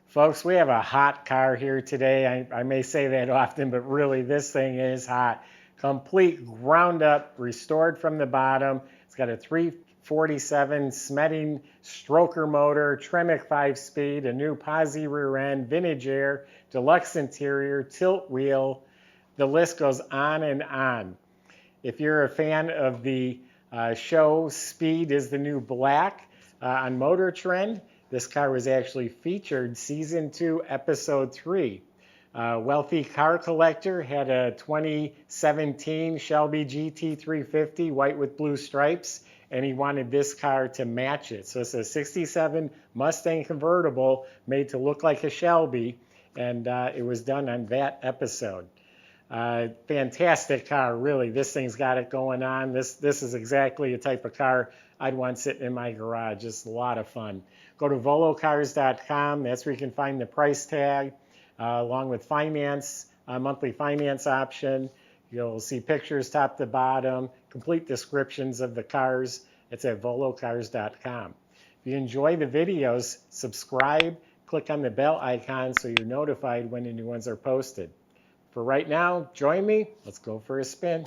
Folks, we have a hot car here today. I may say that often, but really this thing is hot. Complete ground up, restored from the bottom. It's got a 347 Smetting stroker motor, Tremec 5-speed, a new posi rear end, vintage air, deluxe interior, tilt wheel. The list goes on and on. If you're a fan of the show Speed is the New Black on Motortrend, this car was actually featured season 2, episode 3. Wealthy car collector had a 2017 Shelby GT 350, white with blue stripes, and he wanted this car to match it. So it's a 67 Mustang convertible made to look like a Shelby, and it was done on that episode. Fantastic car, really. This thing's got it going on. This is exactly the type of car I'd want sitting in my garage. Just a lot of fun. Go to volocars.com. That's where you can find the price tag, along with finance, monthly finance option. You'll see pictures top to bottom, complete descriptions of the cars. It's at volocars.com. If you enjoy the videos, subscribe, click on the bell icon so you're notified when the new ones are posted. For right now, join me. Let's go for a spin.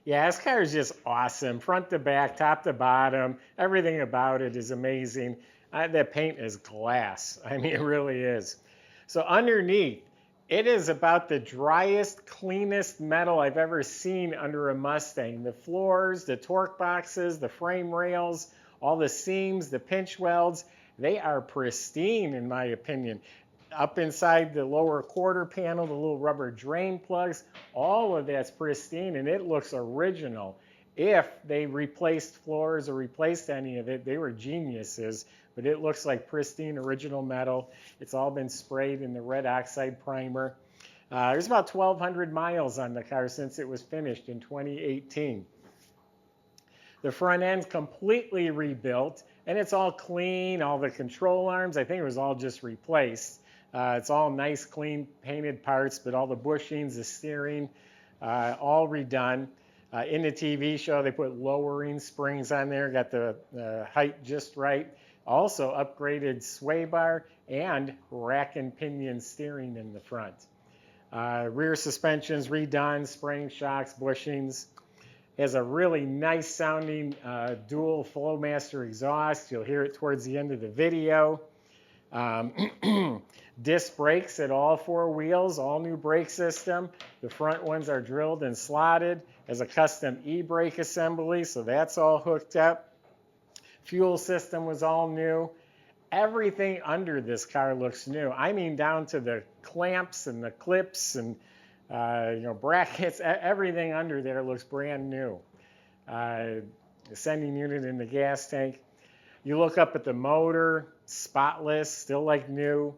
Yeah, this car is just awesome. Front to back, top to bottom, everything about it is amazing. That paint is glass. I mean, it really is. So underneath, it is about the driest, cleanest metal I've ever seen under a Mustang. The floors, the torque boxes, the frame rails, all the seams, the pinch welds, they are pristine in my opinion. Up inside the lower quarter panel, the little rubber drain plugs, all of that's pristine and it looks original. If they replaced floors or replaced any of it, they were geniuses, but it looks like pristine original metal. It's all been sprayed in the red oxide primer. There's about 1,200 miles on the car since it was finished in 2018. The front end's completely rebuilt and it's all clean, all the control arms, I think it was all just replaced. It's all nice, clean, painted parts, but all the bushings, the steering, all redone. In the TV show, they put lowering springs on there, got the height just right. Also upgraded sway bar and rack and pinion steering in the front. Rear suspensions redone, spring shocks, bushings. Has a really nice sounding dual Flowmaster exhaust. You'll hear it towards the end of the video. Disc brakes at all 4 wheels, all new brake system. The front ones are drilled and slotted as a custom e-brake assembly, so that's all hooked up. Fuel system was all new. Everything under this car looks new. I mean down to the clamps and the clips and brackets, everything under there looks brand new. The sending unit in the gas tank. You look up at the motor, spotless, still like new.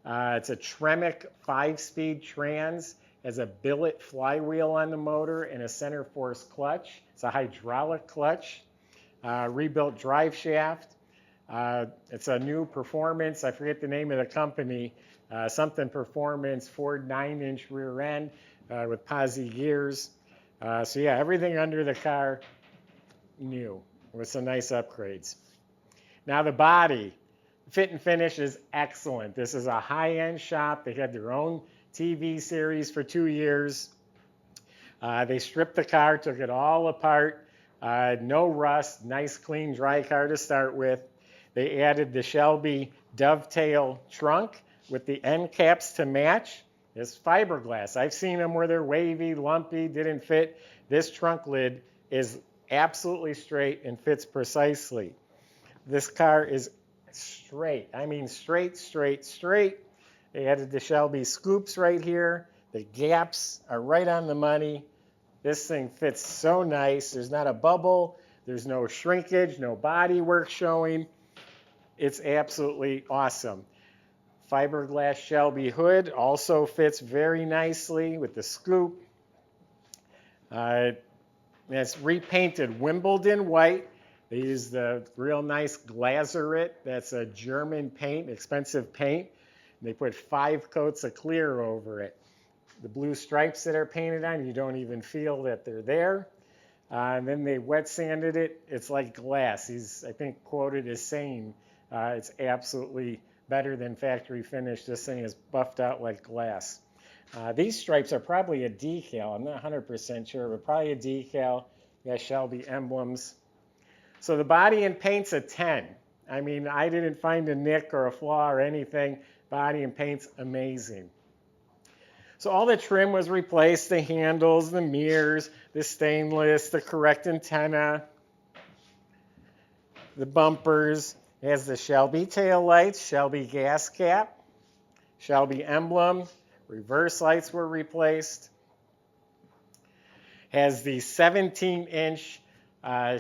It's a Tremec 5-speed trans, has a billet flywheel on the motor and a center force clutch. It's a hydraulic clutch. Rebuilt drive shaft. It's a new performance, I forget the name of the company, something performance Ford 9-inch rear end with posi gears. So yeah, everything under the car new with some nice upgrades. Now the body. Fit and finish is excellent. This is a high-end shop. They had their own TV series for 2 years. They stripped the car, took it all apart. No rust, nice clean dry car to start with. They added the Shelby dovetail trunk with the end caps to match. It's fiberglass. I've seen them where they're wavy, lumpy, didn't fit. This trunk lid is absolutely straight and fits precisely. This car is straight. I mean straight, straight, straight. They added the Shelby scoops right here. The gaps are right on the money. This thing fits so nice. There's not a bubble. There's no shrinkage, no body work showing. It's absolutely awesome. Fiberglass Shelby hood also fits very nicely with the scoop. It's repainted Wimbledon White. They use the real nice Glasurit. That's a German paint, expensive paint. They put 5 coats of clear over it. The blue stripes that are painted on, you don't even feel that they're there. And then they wet sanded it. It's like glass. He's, I think, quoted as saying it's absolutely better than factory finish. This thing is buffed out like glass. These stripes are probably a decal. I'm not 100% sure, but probably a decal. Got Shelby emblems. So the body and paint's a 10. I mean, I didn't find a nick or a flaw or anything. Body and paint's amazing. So all the trim was replaced, the handles, the mirrors, the stainless, the correct antenna, the bumpers. It has the Shelby taillights, Shelby gas cap, Shelby emblem, reverse lights were replaced. Has the 17-inch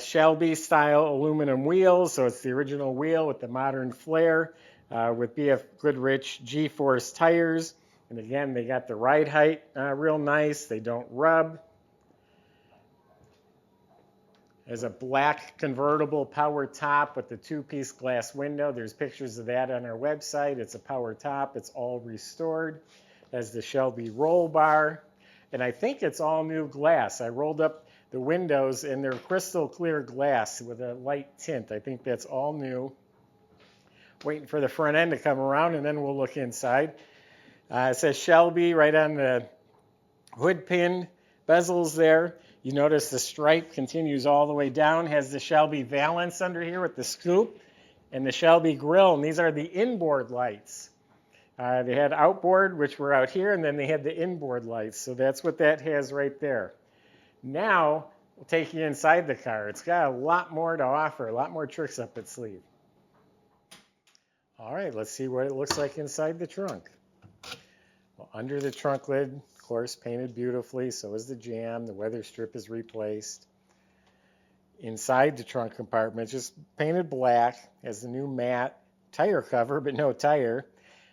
Shelby style aluminum wheels, so it's the original wheel with the modern flare with BFG G-Force tires. And again, they got the ride height real nice. They don't rub. There's a black convertible power top with the 2-piece glass window. There's pictures of that on our website. It's a power top. It's all restored. Has the Shelby roll bar. And I think it's all new glass. I rolled up the windows and they're crystal clear glass with a light tint. I think that's all new. Waiting for the front end to come around and then we'll look inside. It says Shelby right on the hood pin bezels there. You notice the stripe continues all the way down. Has the Shelby valance under here with the scoop and the Shelby grill. And these are the inboard lights. They had outboard, which were out here, and then they had the inboard lights. So that's what that has right there. Now we'll take you inside the car. It's got a lot more to offer, a lot more tricks up its sleeve. All right, let's see what it looks like inside the trunk. Well, under the trunk lid, of course, painted beautifully. So is the jamb. The weather strip is replaced. Inside the trunk compartment, just painted black. Has the new matte tire cover, but no tire.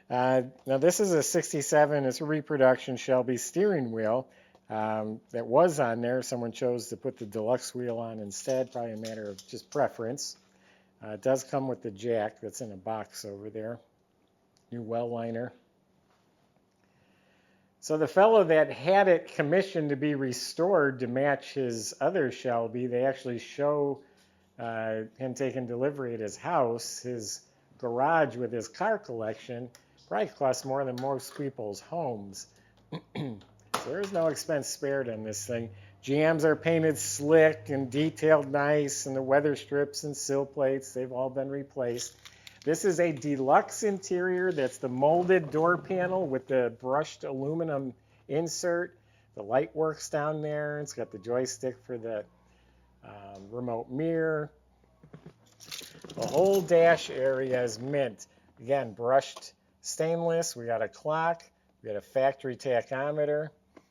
Now this is a 67. It's a reproduction Shelby steering wheel that was on there. Someone chose to put the deluxe wheel on instead. Probably a matter of just preference. It does come with the jack that's in a box over there. New well liner. So the fellow that had it commissioned to be restored to match his other Shelby, they actually show him taking delivery at his house. His garage with his car collection probably costs more than most people's homes. So there's no expense spared on this thing. Jambs are painted slick and detailed nice, and the weather strips and sill plates, they've all been replaced. This is a deluxe interior. That's the molded door panel with the brushed aluminum insert. The light works down there. It's got the joystick for the remote mirror. The whole dash area is mint. Again, brushed stainless. We got a clock. We got a factory tachometer.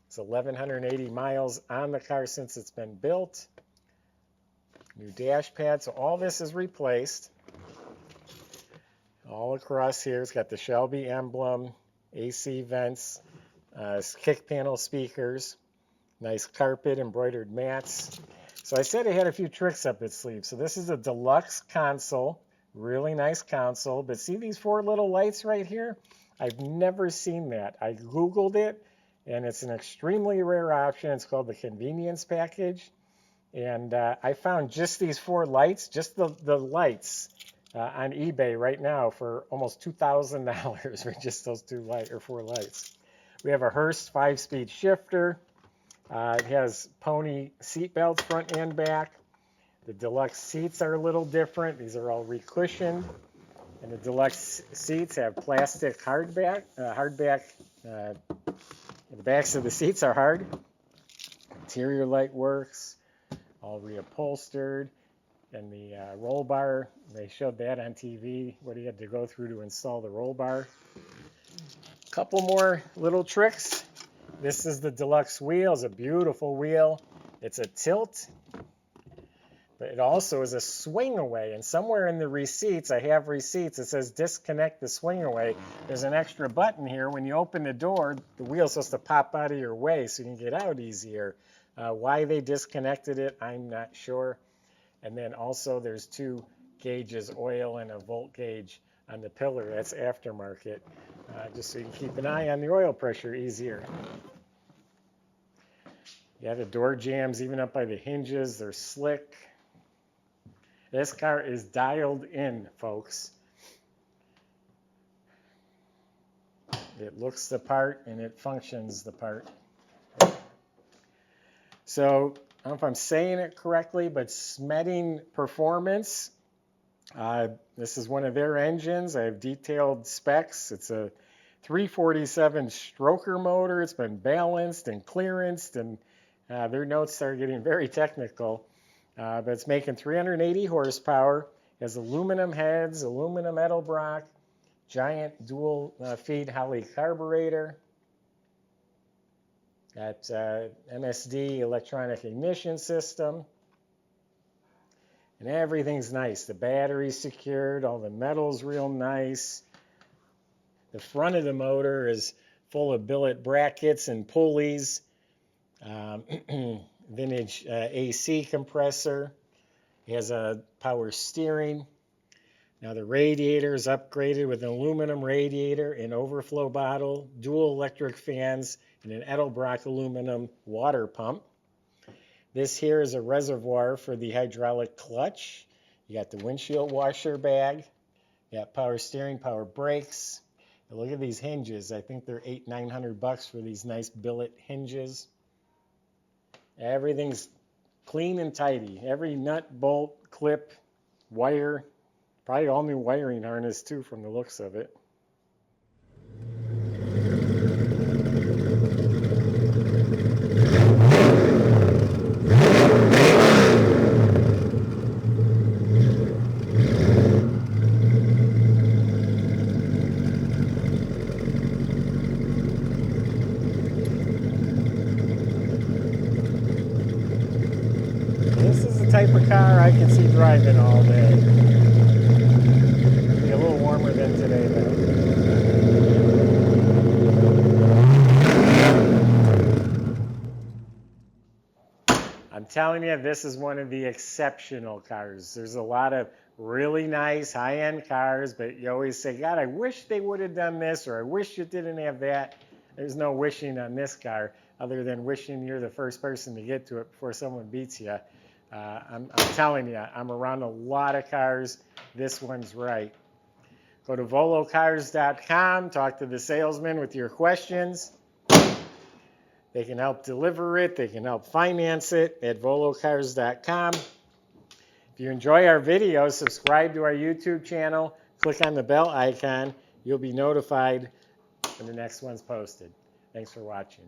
It's 1,180 miles on the car since it's been built. New dash pad. So all this is replaced. All across here, it's got the Shelby emblem, AC vents, kick panel speakers, nice carpet, embroidered mats. So I said it had a few tricks up its sleeve. So this is a deluxe console, really nice console. But see these 4 little lights right here? I've never seen that. I Googled it, and it's an extremely rare option. It's called the convenience package. And I found just these 4 lights, just the lights, on eBay right now for almost $2,000 for just those 4 lights. We have a Hurst 5-speed shifter. It has pony seat belts front and back. The deluxe seats are a little different. These are all recushioned. And the deluxe seats have plastic hardback. The backs of the seats are hard. Interior light works, all reupholstered. And the roll bar, they showed that on TV, what he had to go through to install the roll bar. Couple more little tricks. This is the deluxe wheel. It's a beautiful wheel. It's a tilt, but it also is a swing away. And somewhere in the receipts, I have receipts, it says disconnect the swing away. There's an extra button here. When you open the door, the wheel's supposed to pop out of your way so you can get out easier. Why they disconnected it, I'm not sure. And then also there's 2 gauges, oil and a volt gauge on the pillar. That's aftermarket, just so you can keep an eye on the oil pressure easier. Yeah, the door jambs even up by the hinges. They're slick. This car is dialed in, folks. It looks the part and it functions the part. So, I don't know if I'm saying it correctly, but Smedding Performance, this is one of their engines. I have detailed specs. It's a 347 stroker motor. It's been balanced and clearanced, and their notes are getting very technical. But it's making 380 horsepower. It has aluminum heads, aluminum Edelbrock, giant dual feed Holley carburetor. Got MSD electronic ignition system. And everything's nice. The battery's secured. All the metal's real nice. The front of the motor is full of billet brackets and pulleys. Vintage AC compressor. It has a power steering. Now the radiator is upgraded with an aluminum radiator, an overflow bottle, dual electric fans, and an Edelbrock aluminum water pump. This here is a reservoir for the hydraulic clutch. You got the windshield washer bag. You got power steering, power brakes. And look at these hinges. I think they're $800-900 for these nice billet hinges. Everything's clean and tidy. Every nut, bolt, clip, wire. Probably all new wiring harness too from the looks of it. This is the type of car I can see driving all day. Be a little warmer than today, though. I'm telling you, this is one of the exceptional cars. There's a lot of really nice high-end cars, but you always say, God, I wish they would have done this, or I wish it didn't have that. There's no wishing on this car, other than wishing you're the first person to get to it before someone beats you. I'm telling you, I'm around a lot of cars. This one's right. Go to volocars.com, talk to the salesman with your questions. They can help deliver it. They can help finance it at volocars.com. If you enjoy our videos, subscribe to our YouTube channel. Click on the bell icon. You'll be notified when the next one's posted. Thanks for watching.